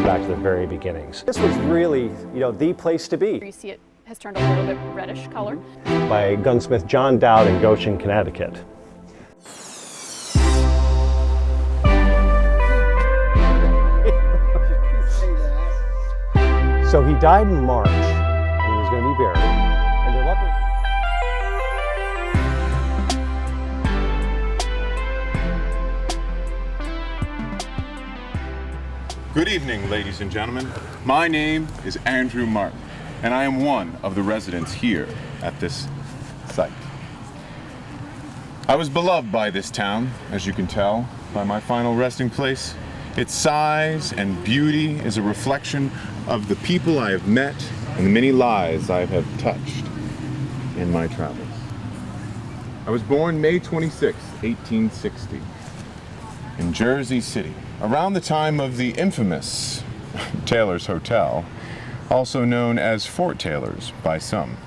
back to the very beginnings. This was really, the place to be. You see it has turned a little bit reddish color. By gunsmith John Dowd in Goshen, Connecticut. So he died in March, and he was going to be buried. And they're lucky. Good evening, ladies and gentlemen. My name is Andrew Martin, and I am one of the residents here at this site. I was beloved by this town, as you can tell by my final resting place. Its size and beauty is a reflection of the people I have met and the many lives I have touched in my travels. I was born May 26, 1860, in Jersey City, around the time of the infamous Taylor's Hotel, also known as Fort Taylor's by some.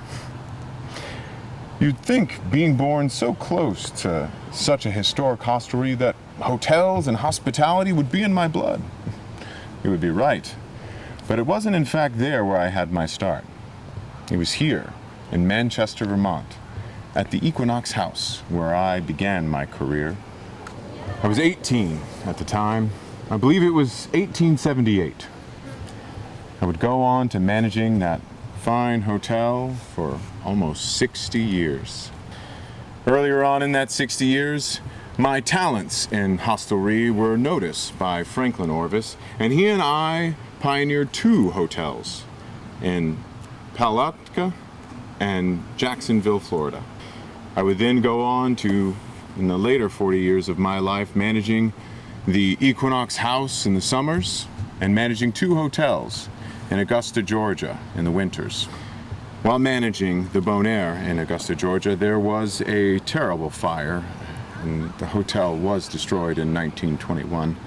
You'd think, being born so close to such a historic hostelry, that hotels and hospitality would be in my blood. You would be right. But it wasn't in fact there where I had my start. It was here, in Manchester, Vermont, at the Equinox House, where I began my career. I was 18 at the time. I believe it was 1878. I would go on to managing that fine hotel for almost 60 years. Earlier on in that 60 years, my talents in hostelry were noticed by Franklin Orvis, and he and I pioneered 2 hotels in Palatka and Jacksonville, Florida. I would then go on to, in the later 40 years of my life, managing the Equinox House in the summers and managing 2 hotels in Augusta, Georgia in the winters. While managing the Bonaire in Augusta, Georgia, there was a terrible fire, and the hotel was destroyed in 1921.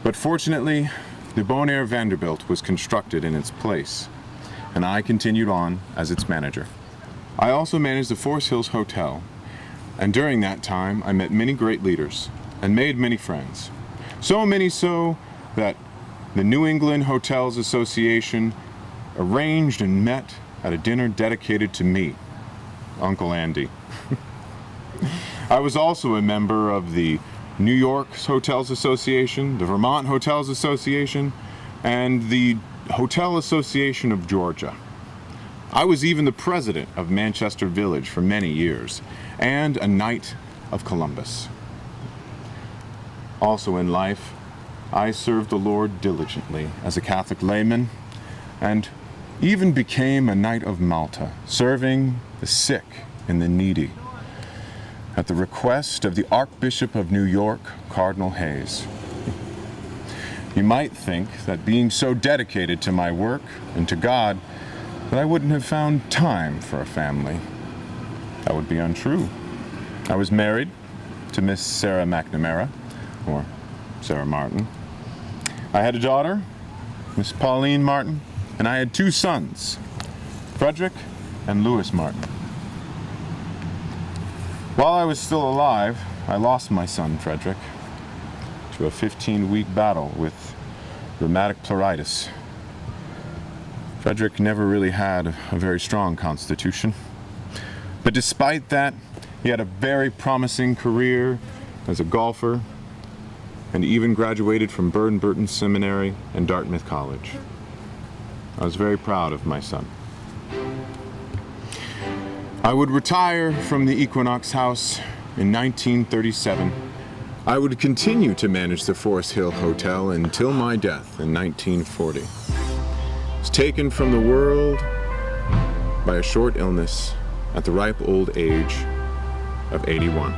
But fortunately, the Bonaire Vanderbilt was constructed in its place, and I continued on as its manager. I also managed the Forest Hills Hotel, and during that time I met many great leaders and made many friends. So many so that the New England Hotels Association arranged and met at a dinner dedicated to me, Uncle Andy. I was also a member of the New York Hotels Association, the Vermont Hotels Association, and the Hotel Association of Georgia. I was even the president of Manchester Village for many years, and a Knight of Columbus. Also in life, I served the Lord diligently as a Catholic layman, and even became a Knight of Malta, serving the sick and the needy, at the request of the Archbishop of New York, Cardinal Hayes. You might think that being so dedicated to my work and to God, that I wouldn't have found time for a family. That would be untrue. I was married to Miss Sarah McNamara, or Sarah Martin. I had a daughter, Miss Pauline Martin, and I had 2 sons, Frederick and Louis Martin. While I was still alive, I lost my son, Frederick, to a 15-week battle with rheumatic pleuritis. Frederick never really had a very strong constitution. But despite that, he had a very promising career as a golfer, and even graduated from Burton Seminary and Dartmouth College. I was very proud of my son. I would retire from the Equinox House in 1937. I would continue to manage the Forest Hill Hotel until my death in 1940. I was taken from the world by a short illness at the ripe old age of 81.